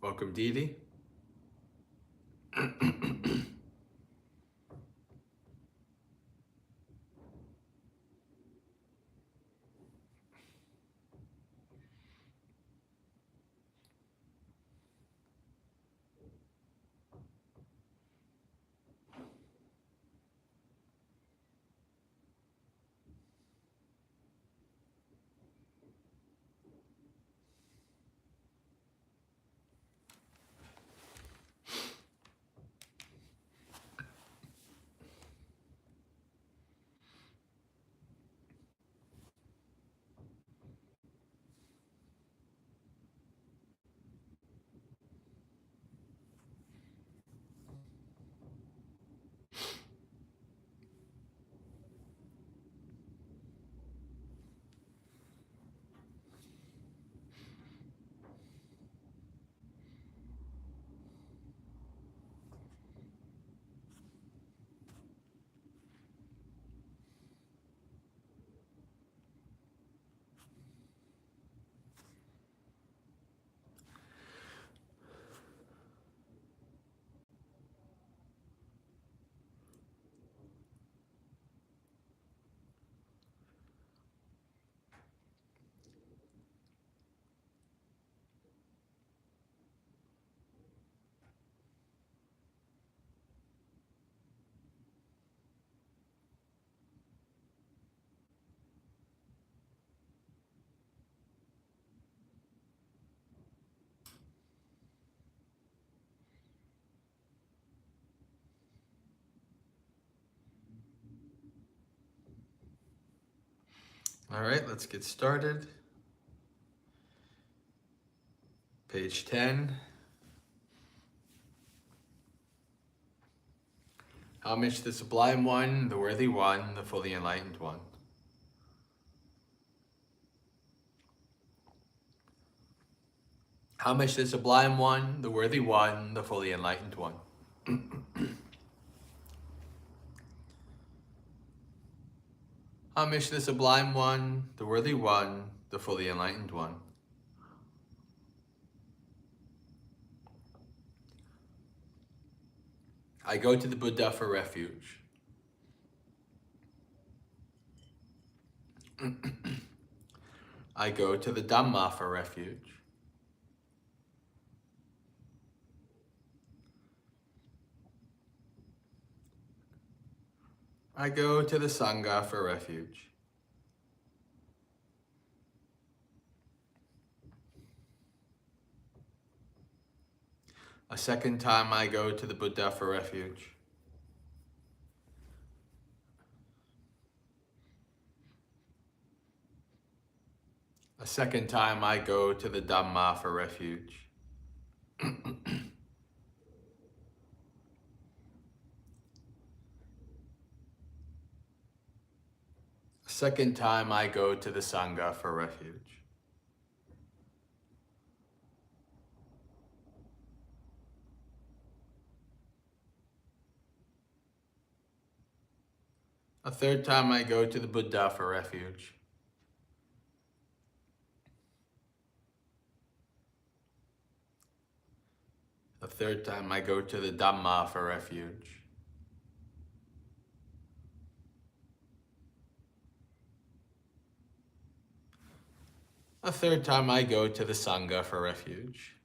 Welcome, Dee. All right, let's get started. Page 10. Homage to the Sublime One, the Worthy One, the Fully Enlightened One. Homage to the Sublime One, the Worthy One, the Fully Enlightened One. Homage to the Sublime One, the Worthy One, the Fully Enlightened One. I go to the Buddha for refuge. I go to the Dhamma for refuge. I go to the Sangha for refuge. A second time I go to the Buddha for refuge. A second time I go to the Dhamma for refuge. A second time I go to the Sangha for refuge. A third time I go to the Buddha for refuge. A third time I go to the Dhamma for refuge. A third time I go to the Sangha for refuge.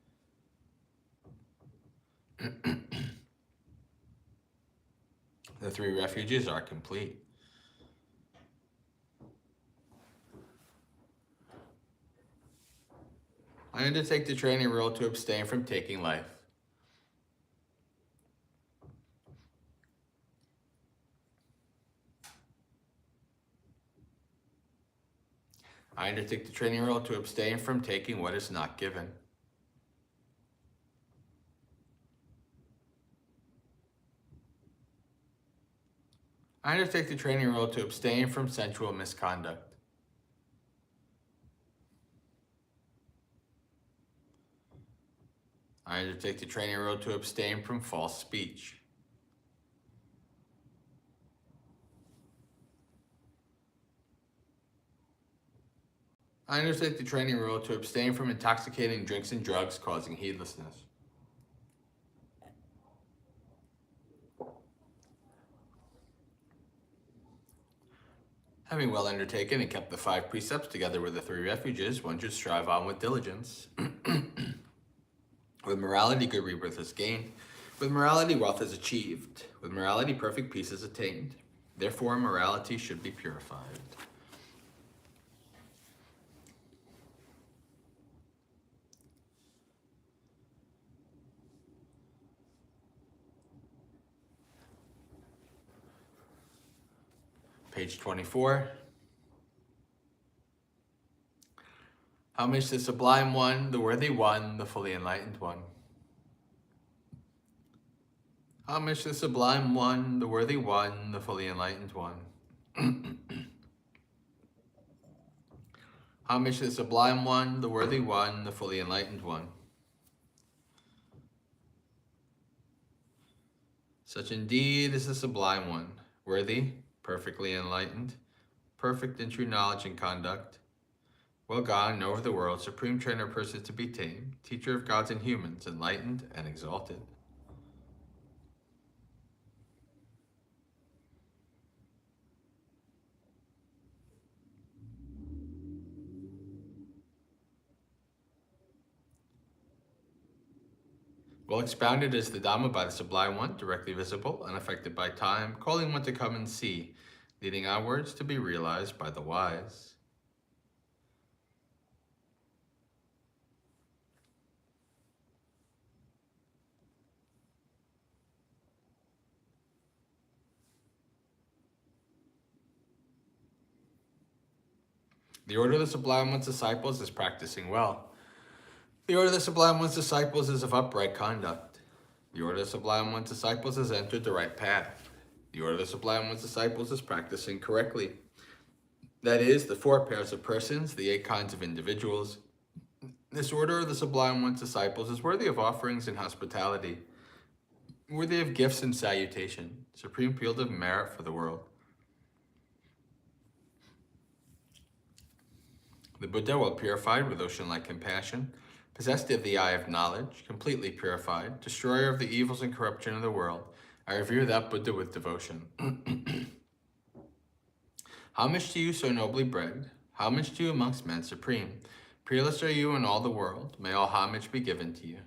The 3 refuges are complete. I undertake the training rule to abstain from taking life. I undertake the training rule to abstain from taking what is not given. I undertake the training rule to abstain from sensual misconduct. I undertake the training rule to abstain from false speech. I undertake the training rule to abstain from intoxicating drinks and drugs causing heedlessness. Having well undertaken and kept the 5 precepts together with the 3 refuges, one should strive on with diligence. With morality, good rebirth is gained. With morality, wealth is achieved. With morality, perfect peace is attained. Therefore, morality should be purified. Page 24. Homage to the Sublime One, the Worthy One, the Fully Enlightened One. Homage to the Sublime One, the Worthy One, the Fully Enlightened One. Homage to the Sublime One, the Worthy One, the Fully Enlightened One. Such indeed is the Sublime One, worthy, perfectly enlightened, perfect in true knowledge and conduct, well gone over the world, supreme trainer of persons to be tamed, teacher of gods and humans, enlightened and exalted. Well expounded is the Dhamma by the Sublime One, directly visible, unaffected by time, calling one to come and see, leading onwards to be realized by the wise. The order of the Sublime One's disciples is practicing well. The order of the Sublime One's disciples is of upright conduct. The order of the Sublime One's disciples has entered the right path. The order of the Sublime One's disciples is practicing correctly. That is, the 4 pairs of persons, the 8 kinds of individuals. This order of the Sublime One's disciples is worthy of offerings and hospitality, worthy of gifts and salutation, supreme field of merit for the world. The Buddha, well purified with ocean-like compassion, possessed of the eye of knowledge, completely purified, destroyer of the evils and corruption of the world, I revere that Buddha with devotion. Homage to you so nobly bred, homage to you amongst men supreme. Peerless are you in all the world, may all homage be given to you.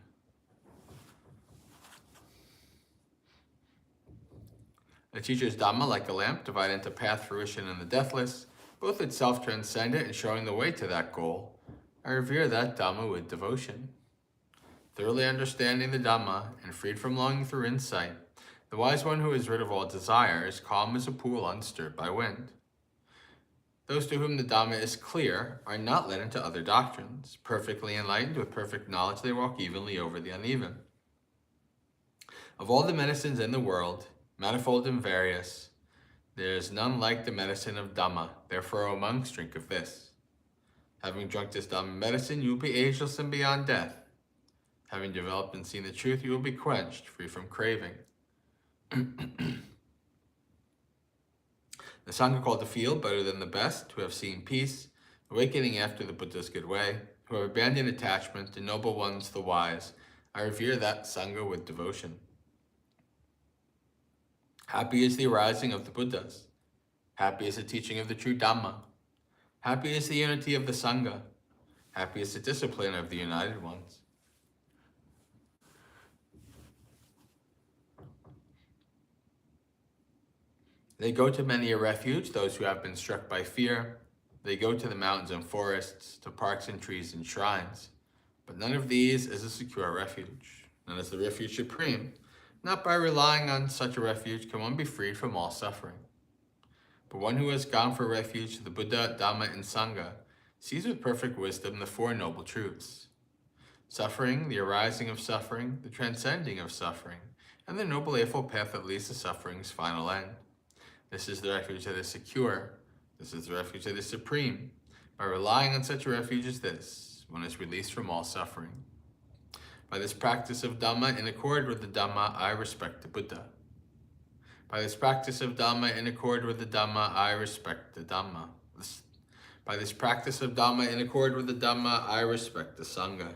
The teacher's Dhamma, like a lamp, divide into path, fruition, and the deathless, both itself transcendent and showing the way to that goal. I revere that Dhamma with devotion. Thoroughly understanding the Dhamma and freed from longing through insight, the wise one who is rid of all desire is calm as a pool unstirred by wind. Those to whom the Dhamma is clear are not led into other doctrines. Perfectly enlightened with perfect knowledge, they walk evenly over the uneven. Of all the medicines in the world, manifold and various, there is none like the medicine of Dhamma. Therefore, O monks, drink of this. Having drunk this Dhamma medicine, you will be ageless and beyond death. Having developed and seen the truth, you will be quenched, free from craving. The Sangha called to feel better than the best, who have seen peace, awakening after the Buddha's good way, who have abandoned attachment, the noble ones, the wise. I revere that Sangha with devotion. Happy is the arising of the Buddhas. Happy is the teaching of the true Dhamma. Happy is the unity of the Sangha. Happy is the discipline of the united ones. They go to many a refuge, those who have been struck by fear. They go to the mountains and forests, to parks and trees and shrines. But none of these is a secure refuge. None is the refuge supreme. Not by relying on such a refuge can one be freed from all suffering. But one who has gone for refuge to the Buddha, Dhamma, and Sangha sees with perfect wisdom the 4 noble truths. Suffering, the arising of suffering, the transcending of suffering, and the noble eightfold path that leads to suffering's final end. This is the refuge that is secure. This is the refuge that is supreme. By relying on such a refuge as this, one is released from all suffering. By this practice of Dhamma, in accord with the Dhamma, I respect the Buddha. By this practice of Dhamma, in accord with the Dhamma, I respect the Dhamma. By this practice of Dhamma in accord with the Dhamma, I respect the Sangha.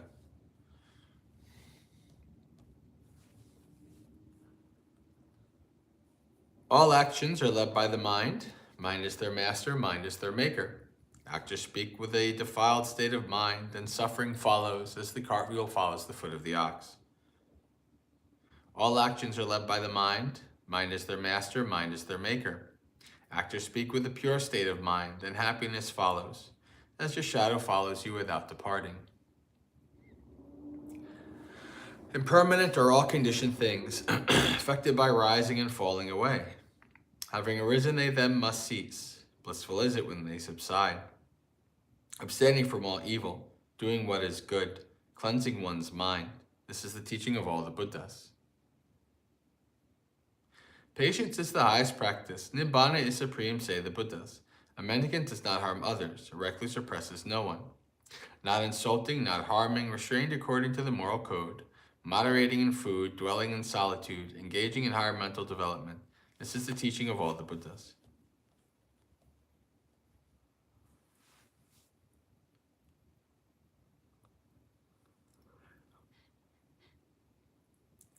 All actions are led by the mind. Mind is their master, mind is their maker. Actors speak with a defiled state of mind, and suffering follows as the cartwheel follows the foot of the ox. All actions are led by the mind. Mind is their master, mind is their maker. Actors speak with a pure state of mind, and happiness follows, as your shadow follows you without departing. Impermanent are all conditioned things, affected by rising and falling away. Having arisen, they then must cease. Blissful is it when they subside. Abstaining from all evil, doing what is good, cleansing one's mind. This is the teaching of all the Buddhas. Patience is the highest practice. Nibbana is supreme, say the Buddhas. A mendicant does not harm others. A recluse oppresses no one. Not insulting, not harming, restrained according to the moral code. Moderating in food, dwelling in solitude, engaging in higher mental development. This is the teaching of all the Buddhas.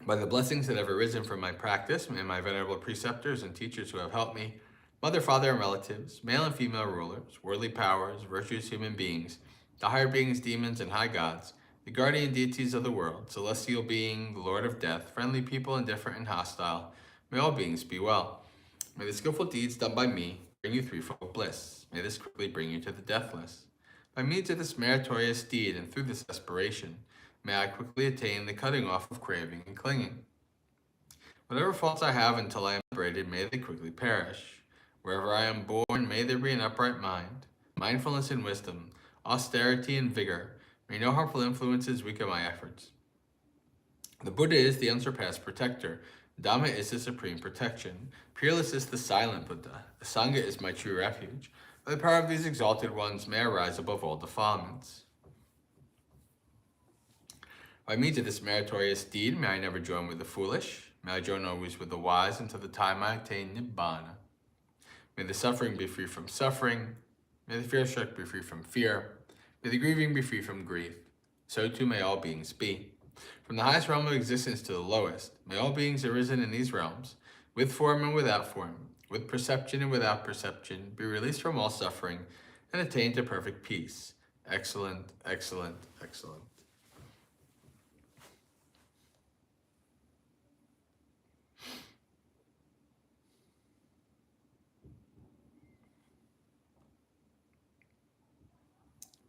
By the blessings that have arisen from my practice, and my venerable preceptors and teachers who have helped me, mother, father, and relatives, male and female rulers, worldly powers, virtuous human beings, the higher beings, demons, and high gods, the guardian deities of the world, celestial being, the Lord of death, friendly people, indifferent and hostile, may all beings be well. May the skillful deeds done by me bring you threefold bliss. May this quickly bring you to the deathless. By means of this meritorious deed and through this aspiration, may I quickly attain the cutting off of craving and clinging. Whatever faults I have until I am liberated, may they quickly perish. Wherever I am born, may there be an upright mind, mindfulness and wisdom, austerity and vigor. May no harmful influences weaken my efforts. The Buddha is the unsurpassed protector. Dhamma is the supreme protection. Peerless is the silent Buddha. The Sangha is my true refuge. By the power of these exalted ones, may I rise above all defilements. By means of this meritorious deed, may I never join with the foolish. May I join always with the wise until the time I attain Nibbana. May the suffering be free from suffering. May the fear-struck be free from fear. May the grieving be free from grief. So too may all beings be. From the highest realm of existence to the lowest, may all beings arisen in these realms, with form and without form, with perception and without perception, be released from all suffering and attain to perfect peace. Excellent, excellent, excellent.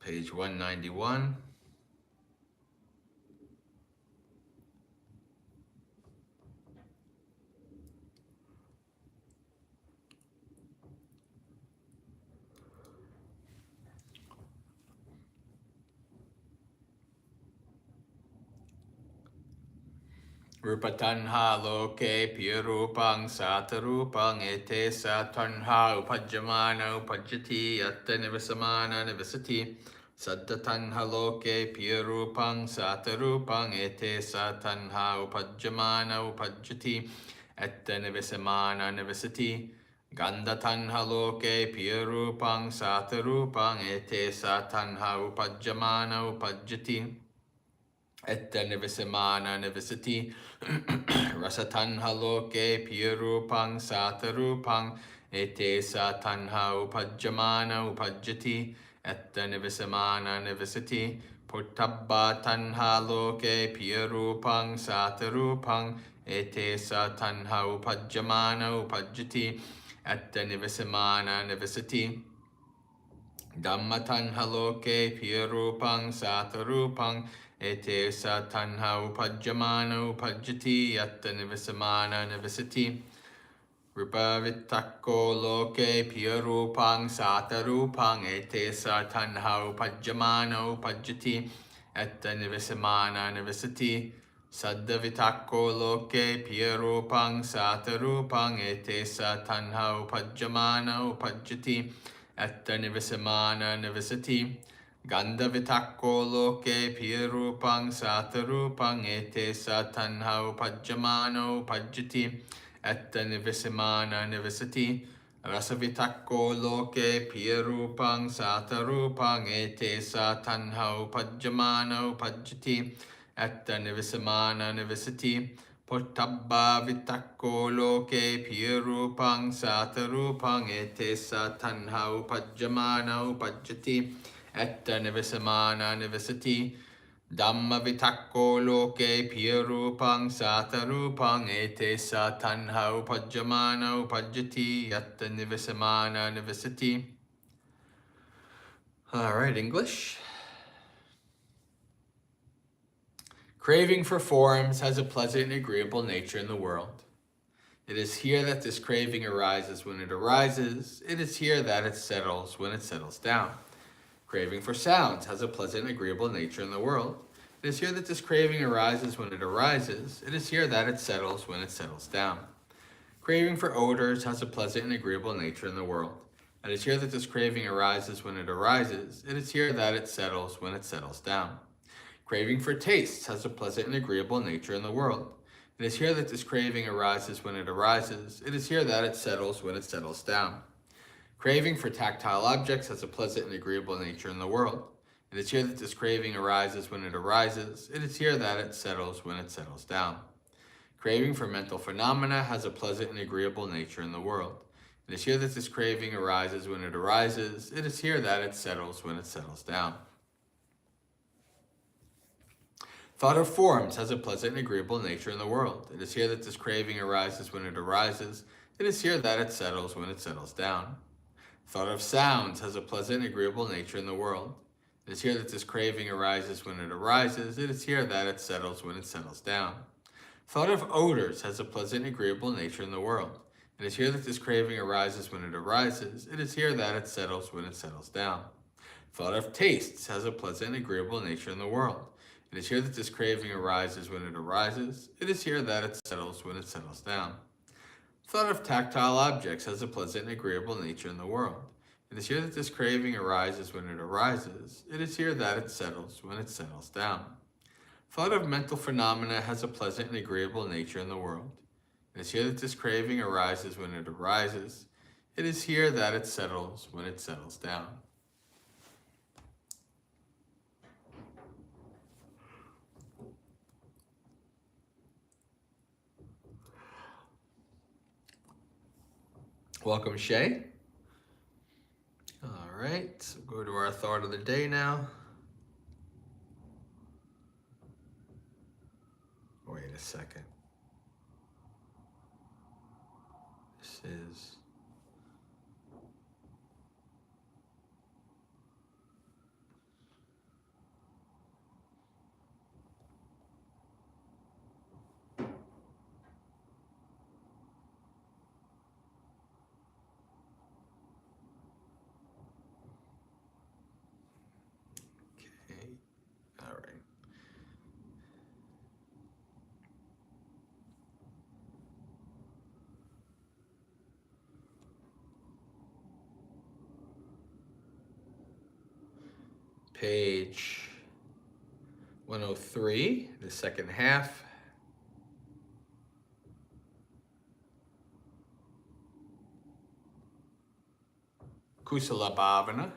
Page 191. Rupatanha loke pirupang satarupang ete satanha upajamana upajati yatta nivasamana nivasati. Sattatanha loke pirupang satarupang ete satanha upajamana upajati yatta nivasamana nivasati. Gandatanha loke pirupang satarupang ete satanha upajamana upajati etta nivasamana nivasati. Rasatanha loke pirupang satarupang ete satanha upajamana upajati etta nivasamana nivasati. Pottabba tanha loke pirupang satarupang ete satanha upajamana upajati etta nivasamana nivasati. Dhammatanha loke pirupang satarupang ete satanha upajamana upajati yatta nivasamana nivasati. Rupa vitakko loke pirupang satarupang ete satanha upajamana upajati yatta nivasamana nivasati. Saddha vitakko loke pirupang satarupang ete satanha upajamana upajati yatta nivasamana nivasati. Gandha vitakko loke pirupang satarupang ete satanha upajamana upajati etta nivasamana nivasati. Rasavitakko loke piyarupang satarupang ete sa tanhau pajamano pajati etta nivisamana nivisati pottabba vitakko loke piyarupang satarupang ete sa tanhau pajamano pajati etta nivisamana nivisati Dhamma vitakko loke piyarupang satarupang ete sa tanha upajjamana upajjati yatta nivisamana nivisati. All right, English. Craving for forms has a pleasant and agreeable nature in the world. It is here that this craving arises when it arises. It is here that it settles when it settles down. Craving for sounds has a pleasant and agreeable nature in the world. It is here that this craving arises when it arises. It is here that it settles when it settles down. Craving for odors has a pleasant and agreeable nature in the world. It is here that this craving arises when it arises. It is here that it settles when it settles down. Craving for tastes has a pleasant and agreeable nature in the world. It is here that this craving arises when it arises. It is here that it settles when it settles down. Craving for tactile objects has a pleasant and agreeable nature in the world. It is here that this craving arises when it arises. It is here that it settles when it settles down. Craving for mental phenomena has a pleasant and agreeable nature in the world. It is here that this craving arises when it arises. It is here that it settles when it settles down. Thought of forms has a pleasant and agreeable nature in the world. It is here that this craving arises when it arises. It is here that it settles when it settles down. Thought of sounds has a pleasant and agreeable nature in the world. It is here that this craving arises when it arises. It is here that it settles when it settles down. Thought of odors has a pleasant and agreeable nature in the world. It is here that this craving arises when it arises. It is here that it settles when it settles down. Thought of tastes has a pleasant and agreeable nature in the world. It is here that this craving arises when it arises. It is here that it settles when it settles down. Thought of tactile objects has a pleasant and agreeable nature in the world. It is here that this craving arises when it arises. It is here that it settles when it settles down. Thought of mental phenomena has a pleasant and agreeable nature in the world. It is here that this craving arises when it arises. It is here that it settles when it settles down. Welcome, Shay. All right, so go to our thought of the day now. Wait a second. This is okay. All right. Page 103, the second half. Kusala Bhavana.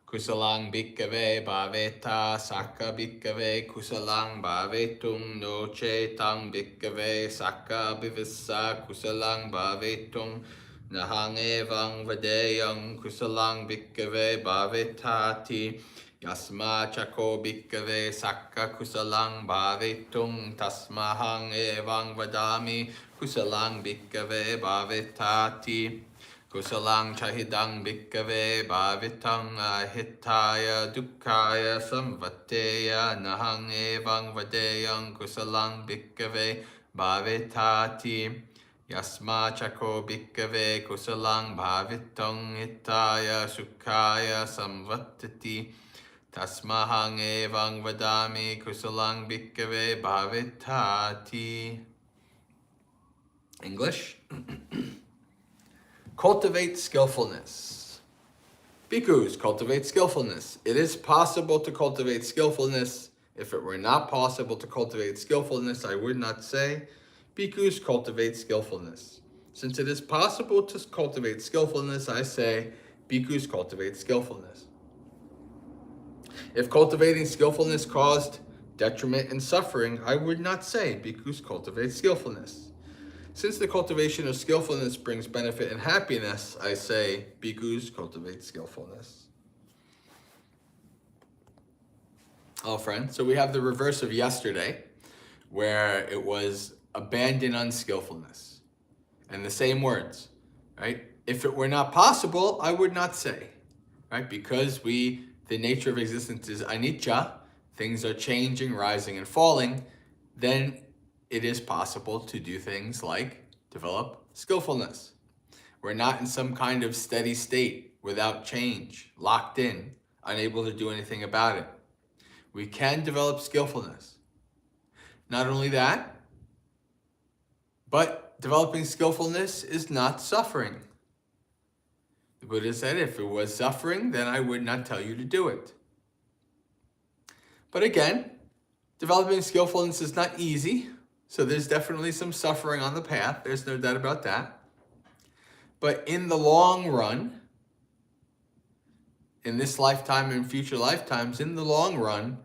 Kusalang bhikkave bhaveta sakka bhikkave kusalang bhavetum no cetang bhikkave sakka bhivissa kusalang bhavetum nahang evang vadeyang kusalang bhikkave bhavetati yasma chako bhikkave sakka kusalang bhavetum tasmahang evang vadami kusalang bhikkave bhavetati Kusalang chahidang bhikkave bhavitang ahitaya dukkaya samvatteya nahang evang vadeyang kusalang bhikkave bhavetati yasma chako bhikkave kusalang bhavitang hitaya sukhaya samvattati tasmahang evang vadami kusalang bhikkave bhavetati. English? Cultivate skillfulness. Bhikkhus, cultivate skillfulness. It is possible to cultivate skillfulness. If it were not possible to cultivate skillfulness, I would not say bhikkhus cultivate skillfulness. Since it is possible to cultivate skillfulness, I say bhikkhus cultivate skillfulness. If cultivating skillfulness caused detriment and suffering, I would not say bhikkhus cultivate skillfulness. Since the cultivation of skillfulness brings benefit and happiness, I say bhikkhus cultivate skillfulness. Oh, friend, so we have the reverse of yesterday, where it was abandon unskillfulness. And the same words, right? If it were not possible, I would not say, right? Because the nature of existence is anicca, things are changing, rising, and falling, then it is possible to do things like develop skillfulness. We're not in some kind of steady state without change, locked in, unable to do anything about it. We can develop skillfulness. Not only that, but developing skillfulness is not suffering. The Buddha said, if it was suffering, then I would not tell you to do it. But again, developing skillfulness is not easy, so there's definitely some suffering on the path. There's no doubt about that. But in the long run, in this lifetime and future lifetimes, in the long run,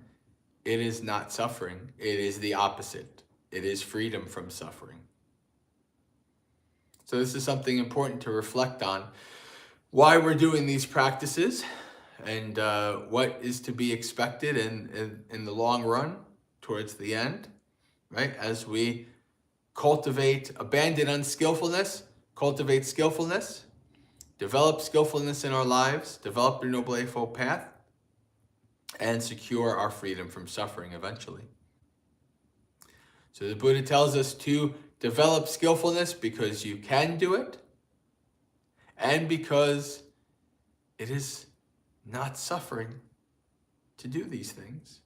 it is not suffering. It is the opposite. It is freedom from suffering. So this is something important to reflect on. Why we're doing these practices and what is to be expected in the long run towards the end, right? As we abandon unskillfulness, cultivate skillfulness, develop skillfulness in our lives, develop the Noble Eightfold Path, and secure our freedom from suffering eventually. So the Buddha tells us to develop skillfulness because you can do it, and because it is not suffering to do these things.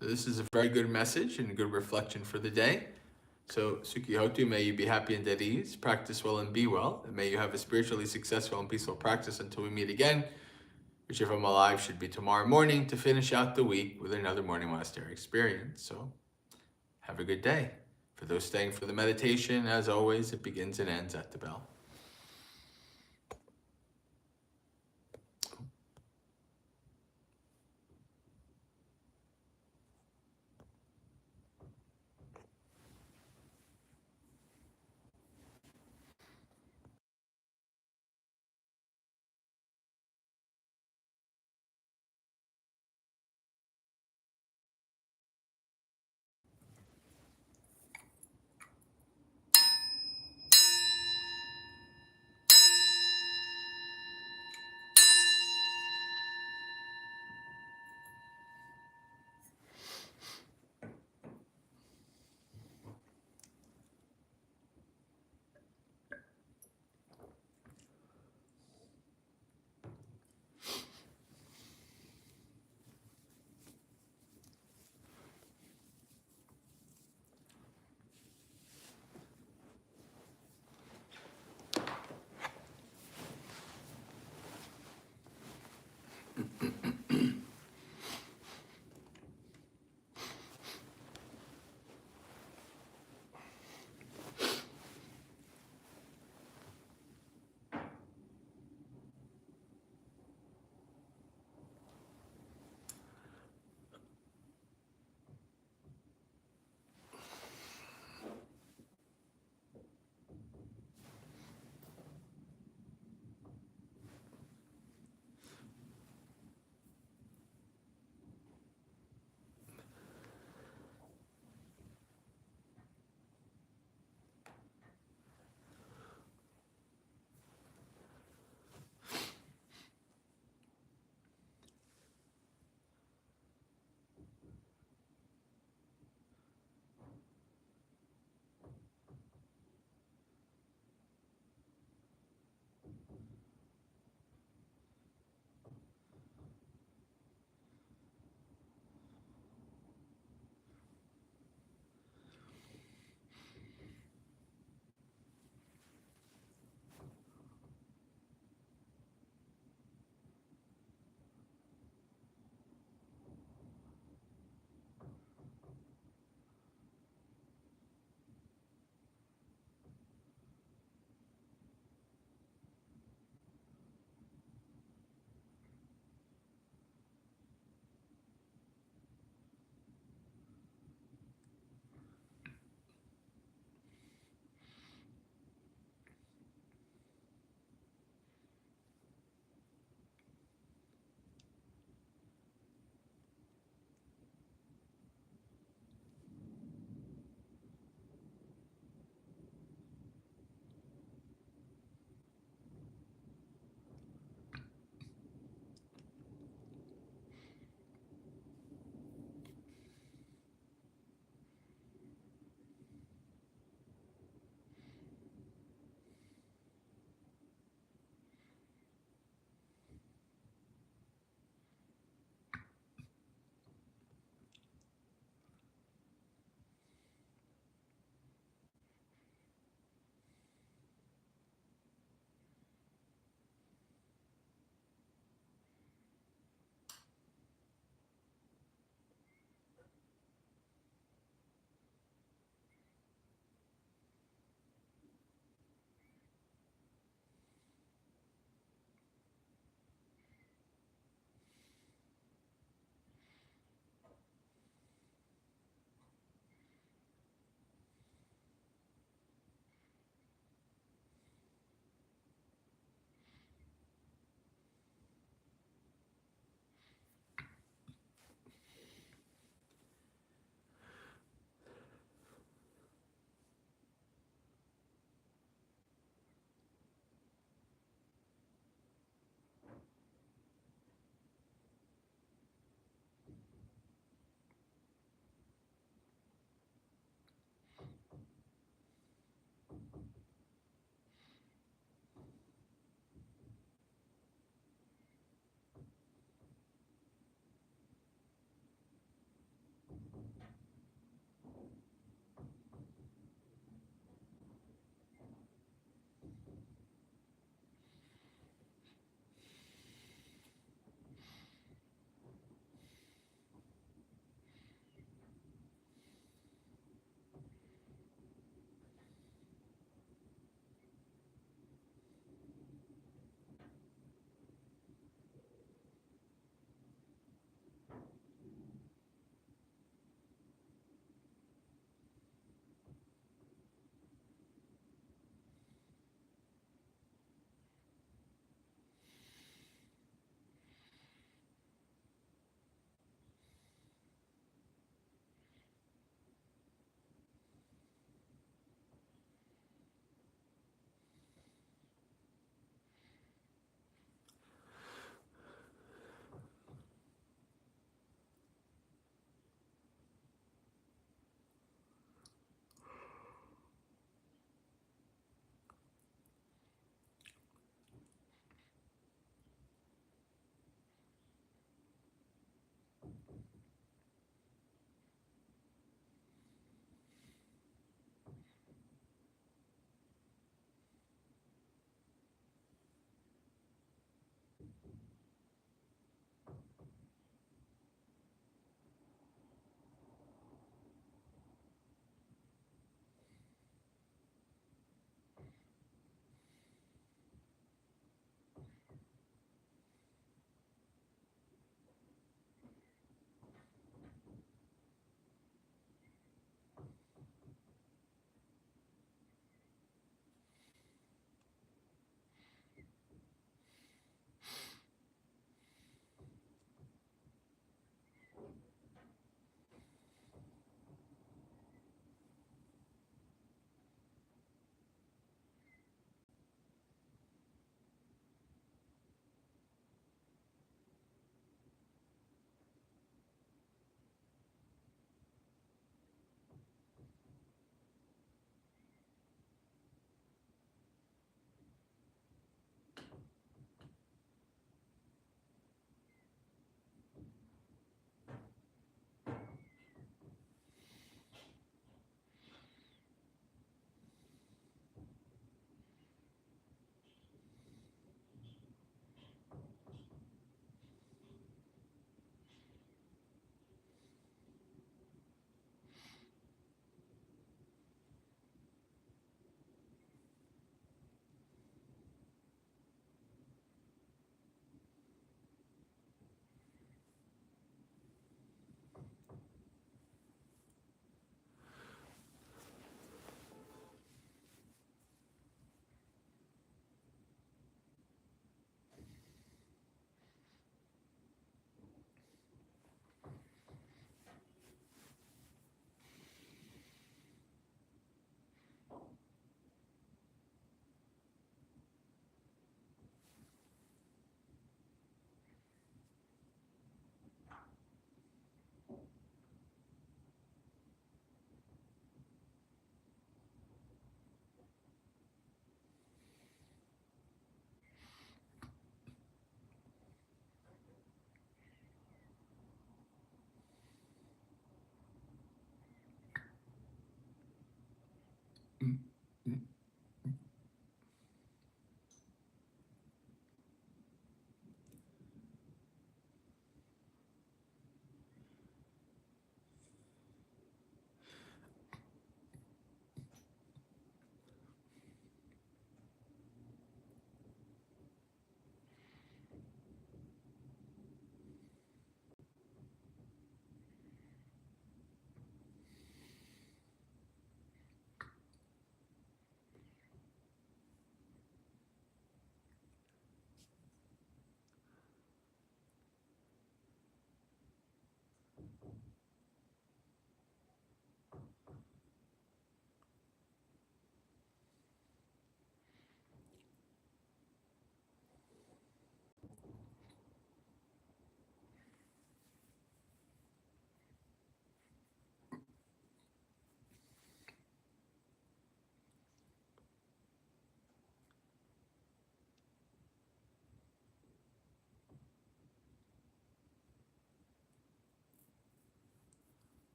So this is a very good message and a good reflection for the day. So Sukhi Hotu, may you be happy and at ease, practice well and be well, and may you have a spiritually successful and peaceful practice until we meet again, which if I'm alive should be tomorrow morning, to finish out the week with another morning monastery experience. So have a good day. For those staying for the meditation, as always, it begins and ends at the bell.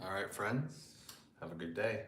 All right, friends, have a good day.